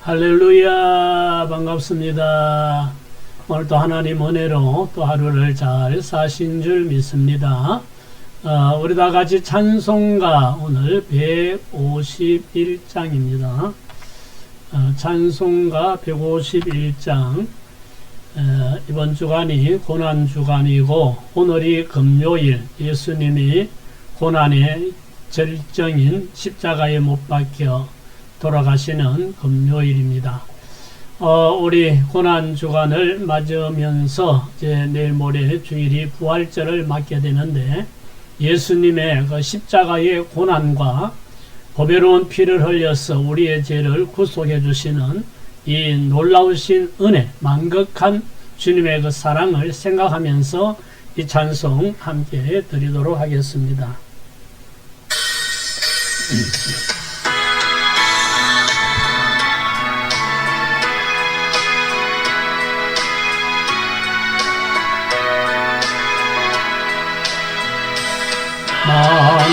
할렐루야, 반갑습니다. 오늘도 하나님 은혜로 또 하루를 잘 사신 줄 믿습니다. 우리 다 같이 찬송가 오늘 151장입니다. 찬송가 151장. 이번 주간이 고난 주간이고 오늘이 금요일, 예수님이 고난의 절정인 십자가에 못 박혀 돌아가시는 금요일입니다. 우리 고난 주간을 맞으면서 이제 내일 모레 주일이 부활절을 맞게 되는데, 예수님의 그 십자가의 고난과 보배로운 피를 흘려서 우리의 죄를 구속해 주시는 이 놀라우신 은혜, 만극한 주님의 그 사랑을 생각하면서 이 찬송 함께 드리도록 하겠습니다.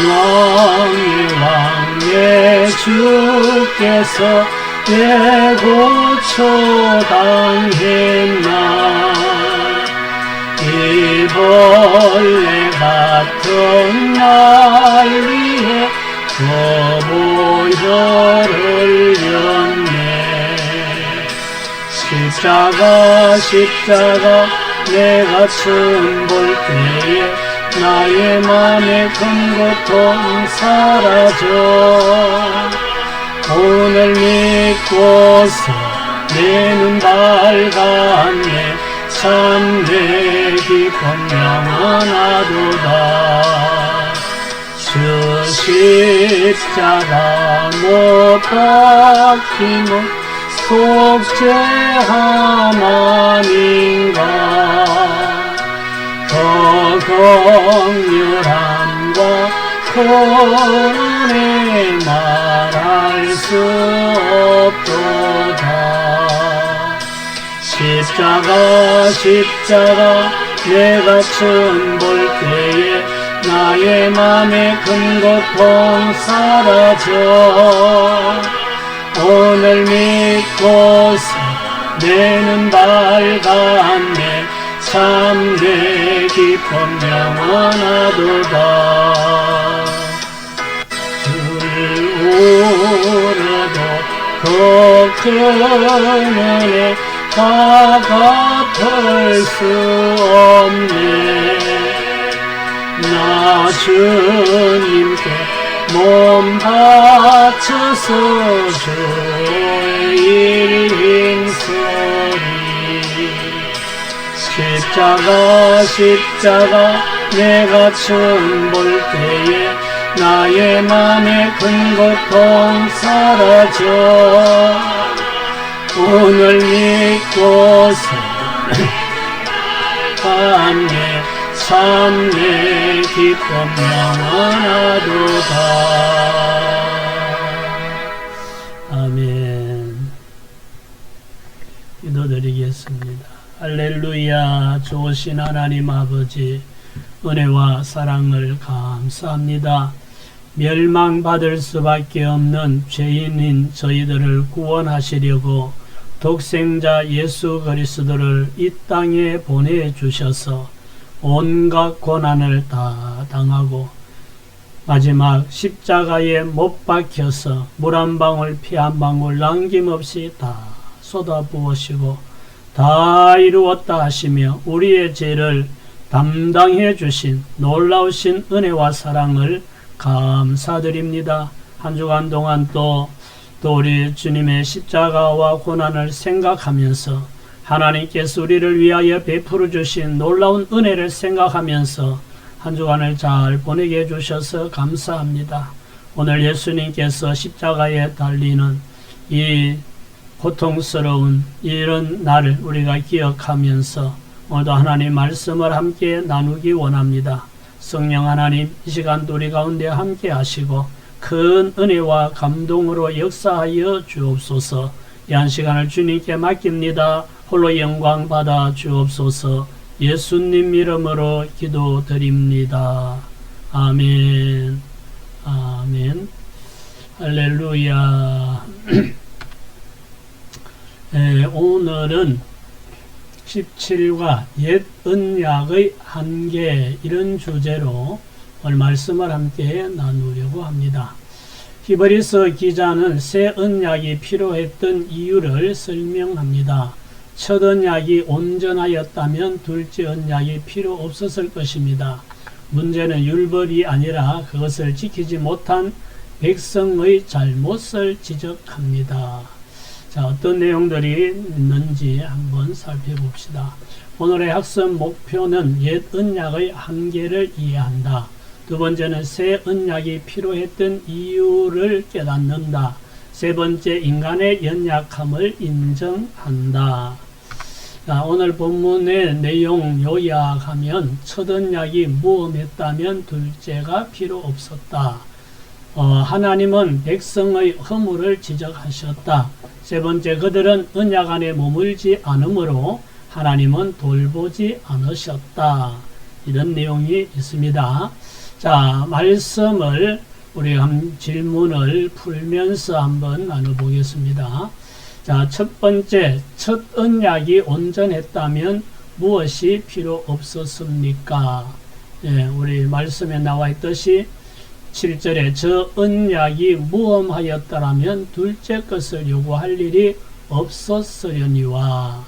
만왕의 왕의 주께서 내 고초 당했나, 이 벌레 같은 날 위해 보혈을 흘렸네. 십자가 내가 처음 볼 때에 나의 맘의 큰 고통 사라져. 오늘 믿고서 내 눈 밝았네. 참 내 기쁨 영원하도다. 주 십자가 못 박힘은 속죄 하나님과 더 긍휼함과 고난에 말할 수 없도다. 십자가 내가 처음 볼 때에 나의 맘의 큰 고통 사라져. 오늘 믿고서 내 눈 밝았네. 참 내 기쁨 영원하도다. 주를 울어도 더 큰 은혜 다 갚을 수 없네. 나 주님께 몸 바쳐서 주의 일 소리. 십자가 내가 처음 볼 때에 나의 맘의 큰 고통 사라져. 오늘 믿고서 함께 참 내 기쁨 영원하도다. 아멘. 기도드리겠습니다. 할렐루야. 좋으신 하나님 아버지, 은혜와 사랑을 감사합니다. 멸망받을 수밖에 없는 죄인인 저희들을 구원하시려고 독생자 예수 그리스도를 이 땅에 보내주셔서 온갖 고난을 다 당하고 마지막 십자가에 못 박혀서 물 한 방울 피 한 방울 남김없이 다 쏟아부으시고 다 이루었다 하시며 우리의 죄를 담당해 주신 놀라우신 은혜와 사랑을 감사드립니다. 한 주간 동안 또 우리 주님의 십자가와 고난을 생각하면서 하나님께서 우리를 위하여 베풀어 주신 놀라운 은혜를 생각하면서 한 주간을 잘 보내게 해주셔서 감사합니다. 오늘 예수님께서 십자가에 달리는 이 고통스러운 이런 날을 우리가 기억하면서 오늘도 하나님 말씀을 함께 나누기 원합니다. 성령 하나님, 이 시간도 우리 가운데 함께 하시고 큰 은혜와 감동으로 역사하여 주옵소서. 이 한 시간을 주님께 맡깁니다. 홀로 영광 받아 주옵소서. 예수님 이름으로 기도드립니다. 아멘. 아멘. 할렐루야. 오늘은 17과 옛 언약의 한계 이런 주제로 오늘 말씀을 함께 나누려고 합니다. 히브리서 기자는 새 언약이 필요했던 이유를 설명합니다. 첫 언약이 온전하였다면 둘째 언약이 필요 없었을 것입니다. 문제는 율법이 아니라 그것을 지키지 못한 백성의 잘못을 지적합니다. 자, 어떤 내용들이 있는지 한번 살펴봅시다. 오늘의 학습 목표는 옛 언약의 한계를 이해한다. 두 번째는 새 언약이 필요했던 이유를 깨닫는다. 세 번째, 인간의 연약함을 인정한다. 자, 오늘 본문의 내용 요약하면 첫 언약이 무엄했다면 둘째가 필요 없었다. 하나님은 백성의 허물을 지적하셨다. 세 번째, 그들은 언약 안에 머물지 않으므로 하나님은 돌보지 않으셨다. 이런 내용이 있습니다. 자, 말씀을 우리 질문을 풀면서 한번 나눠보겠습니다. 자, 첫 번째, 첫 언약이 온전했다면 무엇이 필요 없었습니까? 우리 말씀에 나와 있듯이 7절에 저 언약이 무엄하였더라면 둘째 것을 요구할 일이 없었으려니와.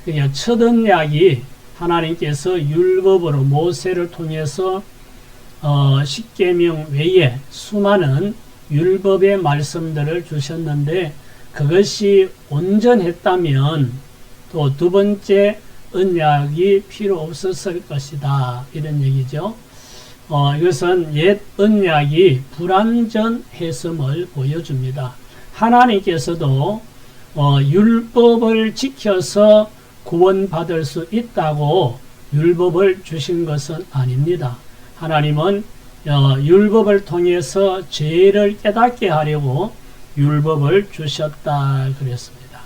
그러니까 첫 언약이 하나님께서 율법으로 모세를 통해서 십계명 외에 수많은 율법의 말씀들을 주셨는데 그것이 온전했다면 또 두 번째 언약이 필요 없었을 것이다. 이런 얘기죠. 이것은 옛 언약이 불완전했음을 보여줍니다. 하나님께서도 율법을 지켜서 구원받을 수 있다고 율법을 주신 것은 아닙니다. 하나님은 율법을 통해서 죄를 깨닫게 하려고 율법을 주셨다 그랬습니다.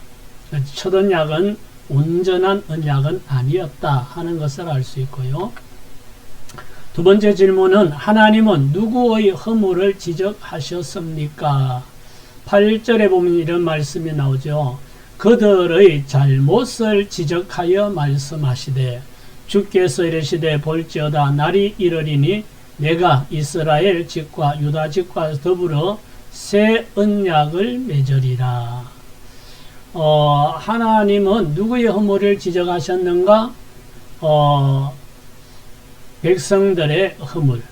첫 언약은 온전한 언약은 아니었다 하는 것을 알 수 있고요. 두 번째 질문은 하나님은 누구의 허물을 지적하셨습니까? 8절에 보면 이런 말씀이 나오죠. 그들의 잘못을 지적하여 말씀하시되 주께서 이르시되 볼지어다 날이 이르리니 내가 이스라엘 집과 유다 집과 더불어 새 언약을 맺으리라. 하나님은 누구의 허물을 지적하셨는가? 백성들의 허물,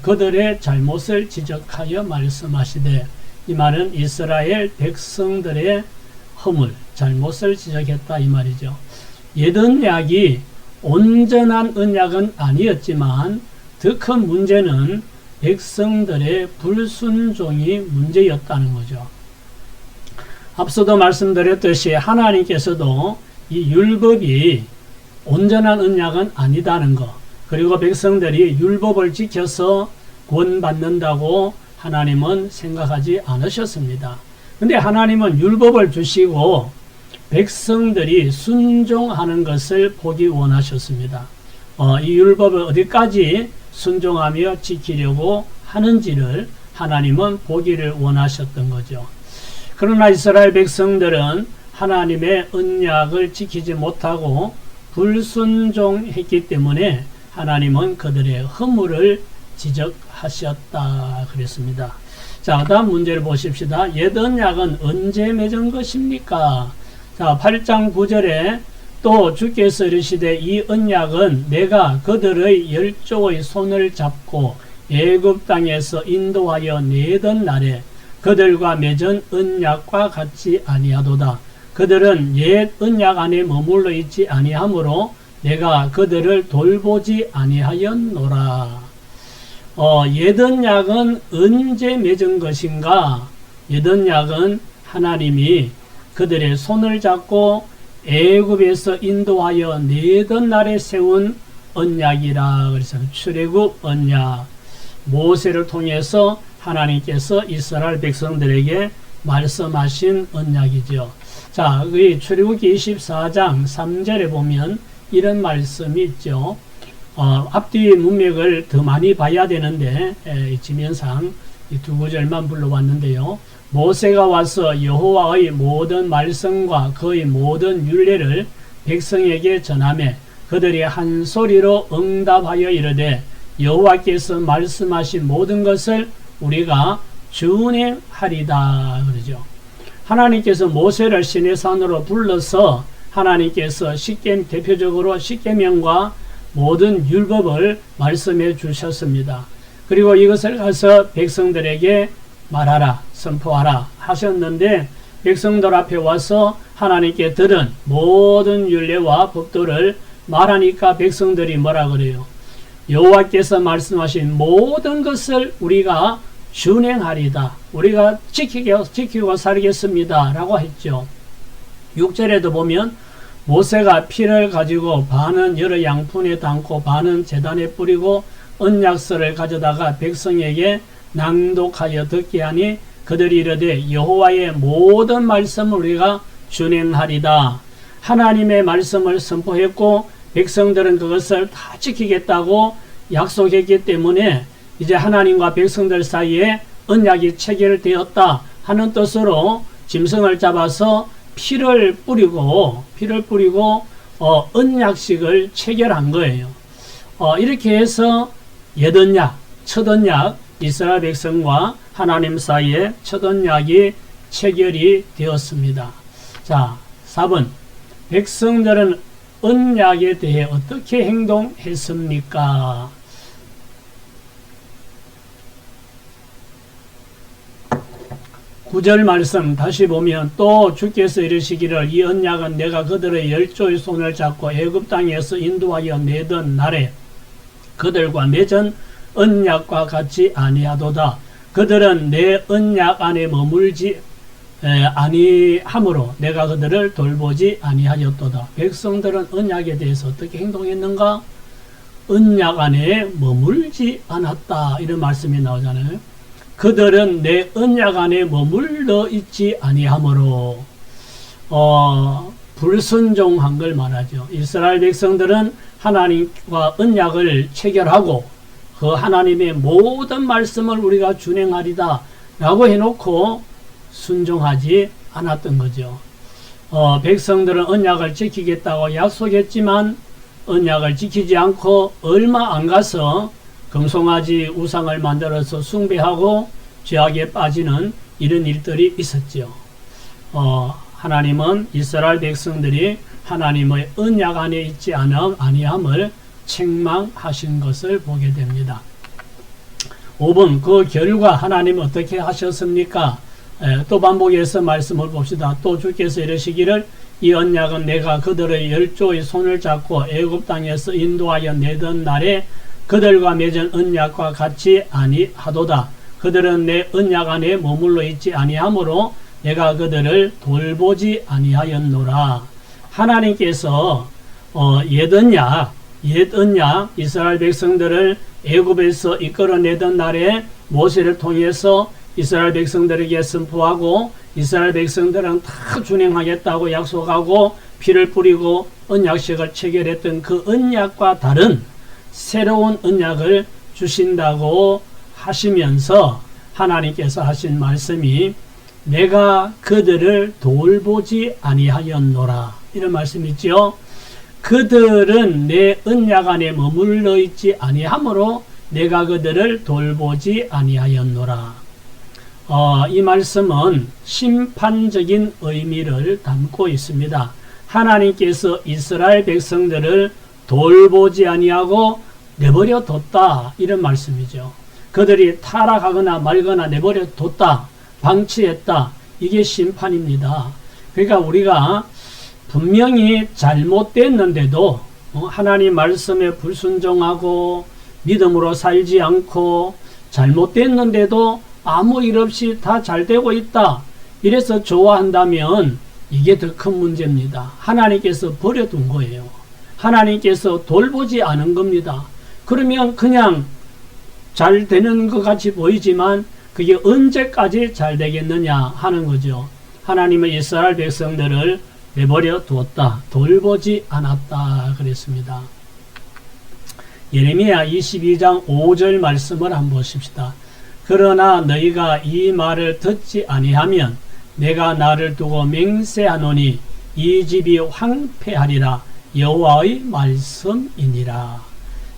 그들의 잘못을 지적하여 말씀하시되, 이 말은 이스라엘 백성들의 허물, 잘못을 지적했다 이 말이죠. 옛 언약이 온전한 언약은 아니었지만 더 큰 문제는 백성들의 불순종이 문제였다는 거죠. 앞서도 말씀드렸듯이 하나님께서도 이 율법이 온전한 언약은 아니다는 것, 그리고 백성들이 율법을 지켜서 구원받는다고 하나님은 생각하지 않으셨습니다. 근데 하나님은 율법을 주시고 백성들이 순종하는 것을 보기 원하셨습니다. 이 율법을 어디까지 순종하며 지키려고 하는지를 하나님은 보기를 원하셨던 거죠. 그러나 이스라엘 백성들은 하나님의 언약을 지키지 못하고 불순종했기 때문에 하나님은 그들의 허물을 지적하셨다 그랬습니다. 자, 다음 문제를 보십시다. 옛 언약은 언제 맺은 것입니까? 자, 8장 9절에 또 주께서 이르시되 이 언약은 내가 그들의 열조의 손을 잡고 애굽 땅에서 인도하여 내던 날에 그들과 맺은 언약과 같지 아니하도다. 그들은 옛 언약 안에 머물러 있지 아니하므로 내가 그들을 돌보지 아니하였노라. 옛 언약은 언제 맺은 것인가? 옛 언약은 하나님이 그들의 손을 잡고 애굽에서 인도하여 내던 날에 세운 언약이라. 그래서 출애굽 언약, 모세를 통해서 하나님께서 이스라엘 백성들에게 말씀하신 언약이죠. 자, 그 출애굽기 24장 3절에 보면 이런 말씀이 있죠. 앞뒤 문맥을 더 많이 봐야 되는데 지면상 이 두 구절만 불러왔는데요. 모세가 와서 여호와의 모든 말씀과 그의 모든 율례를 백성에게 전하매 그들이 한 소리로 응답하여 이르되 여호와께서 말씀하신 모든 것을 우리가 준행하리다 그러죠. 하나님께서 모세를 시내산으로 불러서 하나님께서 대표적으로 십계명과 모든 율법을 말씀해 주셨습니다. 그리고 이것을 가서 백성들에게 말하라, 선포하라 하셨는데 백성들 앞에 와서 하나님께 들은 모든 율례와 법도를 말하니까 백성들이 뭐라 그래요? 여호와께서 말씀하신 모든 것을 우리가 준행하리다. 우리가 지키고 살겠습니다. 라고 했죠. 6절에도 보면 모세가 피를 가지고 반은 여러 양푼에 담고 반은 제단에 뿌리고 언약서를 가져다가 백성에게 낭독하여 듣게 하니 그들이 이르되 여호와의 모든 말씀을 우리가 준행하리다. 하나님의 말씀을 선포했고 백성들은 그것을 다 지키겠다고 약속했기 때문에 이제 하나님과 백성들 사이에 언약이 체결되었다 하는 뜻으로 짐승을 잡아서 피를 뿌리고 언약식을 체결한 거예요. 이렇게 해서 옛언약, 첫언약, 이스라엘 백성과 하나님 사이에 첫언약이 체결이 되었습니다. 자, 4번. 백성들은 언약에 대해 어떻게 행동했습니까? 구절 말씀 다시 보면 또 주께서 이르시기를 이 언약은 내가 그들의 열조의 손을 잡고 애굽 땅에서 인도하여 내던 날에 그들과 맺은 언약과 같이 아니하도다. 그들은 내 언약 안에 머물지 아니하므로 내가 그들을 돌보지 아니하였도다. 백성들은 언약에 대해서 어떻게 행동했는가? 언약 안에 머물지 않았다. 이런 말씀이 나오잖아요. 그들은 내 언약 안에 머물러 있지 아니하므로 불순종한 걸 말하죠. 이스라엘 백성들은 하나님과 언약을 체결하고 그 하나님의 모든 말씀을 우리가 준행하리다 라고 해놓고 순종하지 않았던 거죠. 백성들은 언약을 지키겠다고 약속했지만 언약을 지키지 않고 얼마 안 가서 금송아지 우상을 만들어서 숭배하고 죄악에 빠지는 이런 일들이 있었죠. 하나님은 이스라엘 백성들이 하나님의 언약 안에 있지 아니함을 책망하신 것을 보게 됩니다. 5번 그 결과 하나님 어떻게 하셨습니까? 또 반복해서 말씀을 봅시다. 또 주께서 이르시기를 이 언약은 내가 그들의 열조의 손을 잡고 애굽 땅에서 인도하여 내던 날에 그들과 맺은 언약과 같이 아니하도다. 그들은 내 언약 안에 머물러 있지 아니하므로 내가 그들을 돌보지 아니하였노라. 하나님께서 옛언약 이스라엘 백성들을 애굽에서 이끌어내던 날에 모세를 통해서 이스라엘 백성들에게 선포하고 이스라엘 백성들은 다 준행하겠다고 약속하고 피를 뿌리고 언약식을 체결했던 그 언약과 다른 새로운 언약을 주신다고 하시면서 하나님께서 하신 말씀이 내가 그들을 돌보지 아니하였노라 이런 말씀이 있죠. 그들은 내 언약 안에 머물러 있지 아니하므로 내가 그들을 돌보지 아니하였노라. 이 말씀은 심판적인 의미를 담고 있습니다. 하나님께서 이스라엘 백성들을 돌보지 아니하고 내버려 뒀다 이런 말씀이죠. 그들이 타락하거나 말거나 내버려 뒀다, 방치했다, 이게 심판입니다. 그러니까 우리가 분명히 잘못됐는데도 하나님 말씀에 불순종하고 믿음으로 살지 않고 잘못됐는데도 아무 일 없이 다 잘되고 있다 이래서 좋아한다면 이게 더 큰 문제입니다. 하나님께서 버려둔 거예요. 하나님께서 돌보지 않은 겁니다. 그러면 그냥 잘 되는 것 같이 보이지만 그게 언제까지 잘 되겠느냐 하는 거죠. 하나님은 이스라엘 백성들을 내버려 두었다. 돌보지 않았다 그랬습니다. 예레미야 22장 5절 말씀을 한번 보십시다. 그러나 너희가 이 말을 듣지 아니하면 내가 나를 두고 맹세하노니 이 집이 황폐하리라. 여호와의 말씀이니라.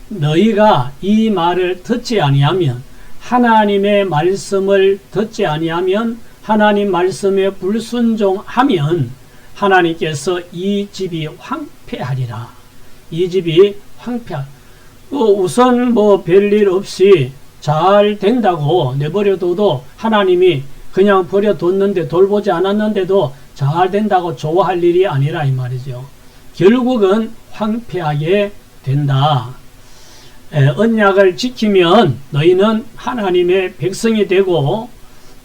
너희가 이 말을 듣지 아니하면, 하나님의 말씀을 듣지 아니하면, 하나님 말씀에 불순종하면 하나님께서 이 집이 황폐하리라. 이 집이 우선 별일 없이 잘 된다고 내버려둬도, 하나님이 그냥 버려뒀는데, 돌보지 않았는데도 잘 된다고 좋아할 일이 아니라 이 말이죠. 결국은 황폐하게 된다. 언약을 지키면 너희는 하나님의 백성이 되고,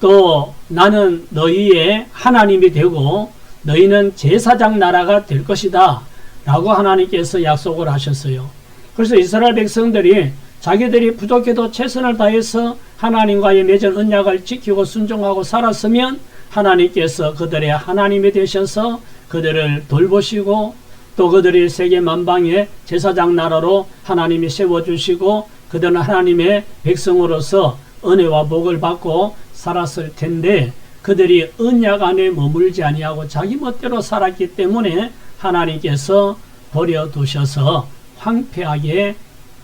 또 나는 너희의 하나님이 되고 너희는 제사장 나라가 될 것이다 라고 하나님께서 약속을 하셨어요. 그래서 이스라엘 백성들이 자기들이 부족해도 최선을 다해서 하나님과의 맺은 언약을 지키고 순종하고 살았으면 하나님께서 그들의 하나님이 되셔서 그들을 돌보시고, 또 그들이 세계 만방의 제사장 나라로 하나님이 세워주시고 그들은 하나님의 백성으로서 은혜와 복을 받고 살았을 텐데, 그들이 언약 안에 머물지 아니하고 자기 멋대로 살았기 때문에 하나님께서 버려두셔서 황폐하게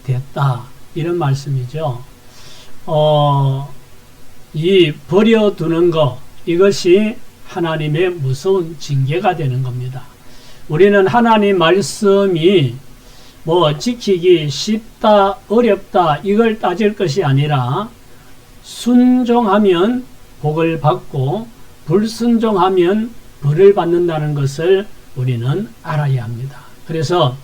됐다, 이런 말씀이죠. 이 버려두는 것, 이것이 하나님의 무서운 징계가 되는 겁니다. 우리는 하나님 말씀이 지키기 쉽다 어렵다 이걸 따질 것이 아니라, 순종하면 복을 받고 불순종하면 벌을 받는다는 것을 우리는 알아야 합니다. 그래서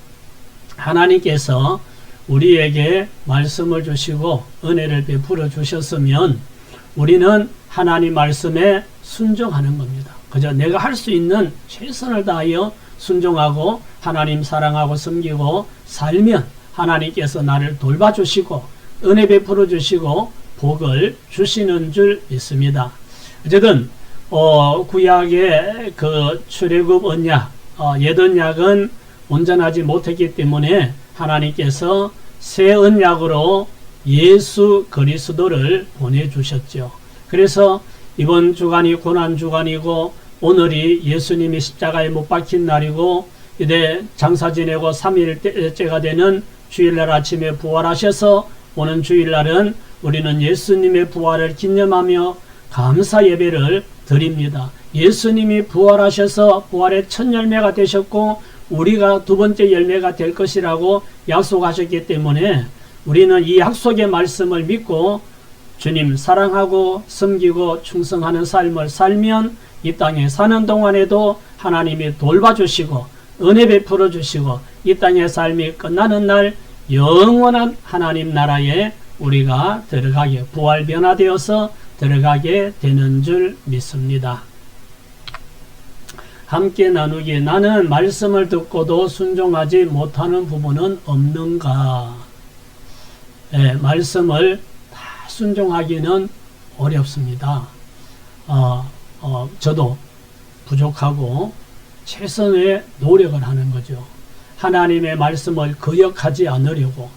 하나님께서 우리에게 말씀을 주시고 은혜를 베풀어 주셨으면 우리는 하나님 말씀에 순종하는 겁니다. 그저 내가 할 수 있는 최선을 다하여 순종하고 하나님 사랑하고 섬기고 살면 하나님께서 나를 돌봐주시고 은혜 베풀어 주시고 복을 주시는 줄 믿습니다. 어쨌든 구약의 그 출애굽 언약, 옛 언약은 온전하지 못했기 때문에 하나님께서 새 언약으로 예수 그리스도를 보내주셨죠. 그래서 이번 주간이 고난 주간이고, 오늘이 예수님이 십자가에 못 박힌 날이고, 이제 장사 지내고 3일째가 되는 주일날 아침에 부활하셔서 오는 주일날은 우리는 예수님의 부활을 기념하며 감사 예배를 드립니다. 예수님이 부활하셔서 부활의 첫 열매가 되셨고 우리가 두 번째 열매가 될 것이라고 약속하셨기 때문에 우리는 이 약속의 말씀을 믿고 주님 사랑하고 섬기고 충성하는 삶을 살면 이 땅에 사는 동안에도 하나님이 돌봐주시고 은혜 베풀어 주시고 이 땅의 삶이 끝나는 날 영원한 하나님 나라에 우리가 들어가게, 부활 변화되어서 들어가게 되는 줄 믿습니다. 함께 나누기. 나는 말씀을 듣고도 순종하지 못하는 부분은 없는가? 말씀을 다 순종하기는 어렵습니다. 저도 부족하고 최선의 노력을 하는 거죠. 하나님의 말씀을 거역하지 않으려고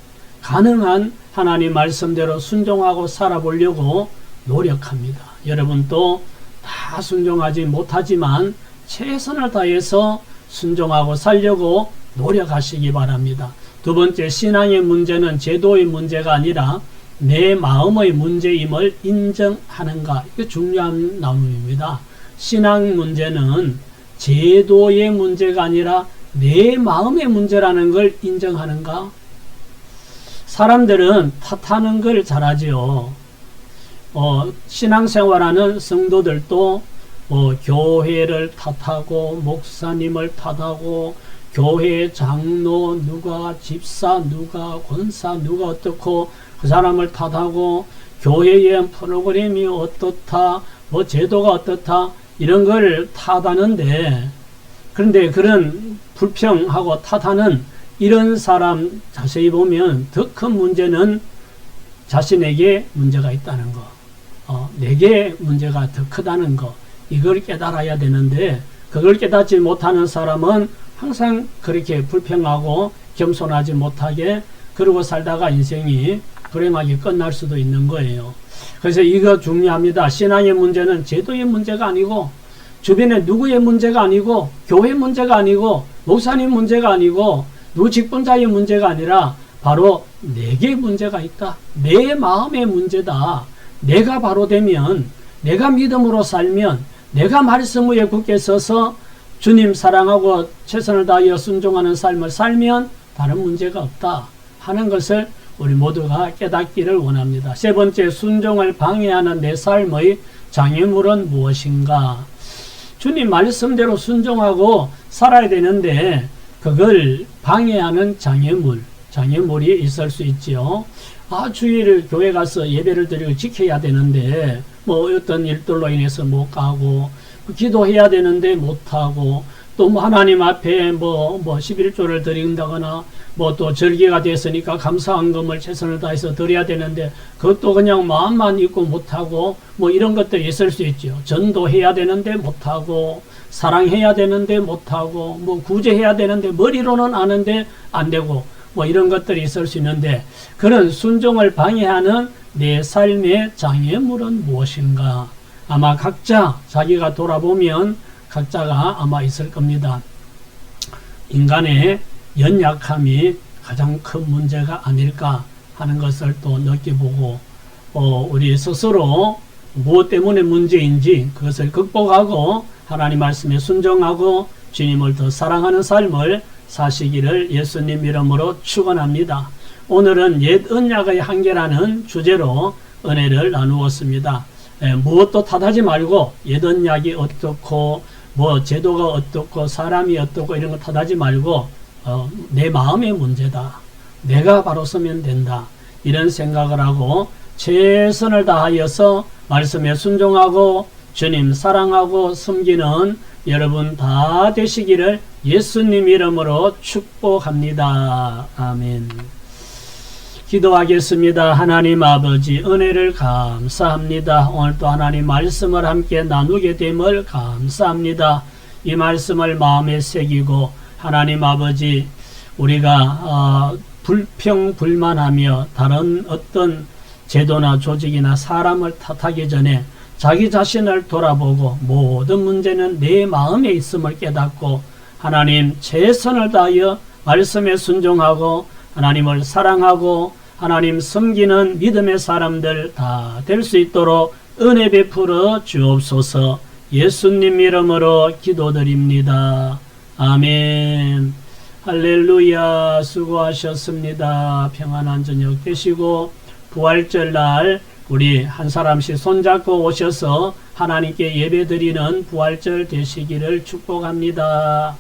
가능한 하나님 말씀대로 순종하고 살아보려고 노력합니다. 여러분도 다 순종하지 못하지만 최선을 다해서 순종하고 살려고 노력하시기 바랍니다. 두 번째, 신앙의 문제는 제도의 문제가 아니라 내 마음의 문제임을 인정하는가? 이게 중요한 나눔입니다. 신앙 문제는 제도의 문제가 아니라 내 마음의 문제라는 걸 인정하는가? 사람들은 탓하는 걸 잘하지요. 신앙생활하는 성도들도 교회를 탓하고 목사님을 탓하고 교회 장로 누가 집사 누가 권사 누가 어떻고 그 사람을 탓하고 교회의 프로그램이 어떻다 제도가 어떻다 이런 걸 탓하는데, 그런데 그런 불평하고 탓하는 이런 사람 자세히 보면 더 큰 문제는 자신에게 문제가 있다는 거, 내게 문제가 더 크다는 거, 이걸 깨달아야 되는데 그걸 깨닫지 못하는 사람은 항상 그렇게 불평하고 겸손하지 못하게 그러고 살다가 인생이 불행하게 끝날 수도 있는 거예요. 그래서 이거 중요합니다. 신앙의 문제는 제도의 문제가 아니고 주변에 누구의 문제가 아니고 교회 문제가 아니고 목사님 문제가 아니고 누구 직분자의 문제가 아니라 바로 내게 문제가 있다. 내 마음의 문제다. 내가 바로 되면, 내가 믿음으로 살면, 내가 말씀 위에 굳게 서서 주님 사랑하고 최선을 다하여 순종하는 삶을 살면 다른 문제가 없다 하는 것을 우리 모두가 깨닫기를 원합니다. 세 번째, 순종을 방해하는 내 삶의 장애물은 무엇인가? 주님 말씀대로 순종하고 살아야 되는데 그걸 방해하는 장애물이 있을 수 있지요. 주일 교회 가서 예배를 드리고 지켜야 되는데 뭐 어떤 일들로 인해서 못 가고 기도해야 되는데 못 하고 또 뭐 하나님 앞에 뭐 11조를 드린다거나 뭐 또 절기가 됐으니까 감사헌금을 최선을 다해서 드려야 되는데 그것도 그냥 마음만 있고 못 하고 뭐 이런 것들이 있을 수 있죠. 전도해야 되는데 못 하고 사랑해야 되는데 못 하고 뭐 구제해야 되는데 머리로는 아는데 안 되고 뭐 이런 것들이 있을 수 있는데 그런 순종을 방해하는 내 삶의 장애물은 무엇인가? 아마 각자 자기가 돌아보면 각자가 아마 있을 겁니다. 인간의 연약함이 가장 큰 문제가 아닐까 하는 것을 또 느껴보고 우리 스스로 무엇 때문에 문제인지 그것을 극복하고 하나님 말씀에 순종하고 주님을 더 사랑하는 삶을 사시기를 예수님 이름으로 축원합니다. 오늘은 옛 언약의 한계라는 주제로 은혜를 나누었습니다. 무엇도 탓하지 말고 옛 언약이 어떻고 뭐 제도가 어떻고 사람이 어떻고 이런 거 탓하지 말고 내 마음의 문제다. 내가 바로 서면 된다. 이런 생각을 하고 최선을 다하여서 말씀에 순종하고 주님 사랑하고 섬기는 여러분 다 되시기를 예수님 이름으로 축복합니다. 아멘. 기도하겠습니다. 하나님 아버지 은혜를 감사합니다. 오늘 또 하나님 말씀을 함께 나누게 됨을 감사합니다. 이 말씀을 마음에 새기고 하나님 아버지 우리가 불평불만하며 다른 어떤 제도나 조직이나 사람을 탓하기 전에 자기 자신을 돌아보고 모든 문제는 내 마음에 있음을 깨닫고 하나님 최선을 다하여 말씀에 순종하고 하나님을 사랑하고 하나님 섬기는 믿음의 사람들 다 될 수 있도록 은혜 베풀어 주옵소서. 예수님 이름으로 기도드립니다. 아멘. 할렐루야. 수고하셨습니다. 평안한 저녁 되시고 부활절 날 우리 한 사람씩 손잡고 오셔서 하나님께 예배드리는 부활절 되시기를 축복합니다.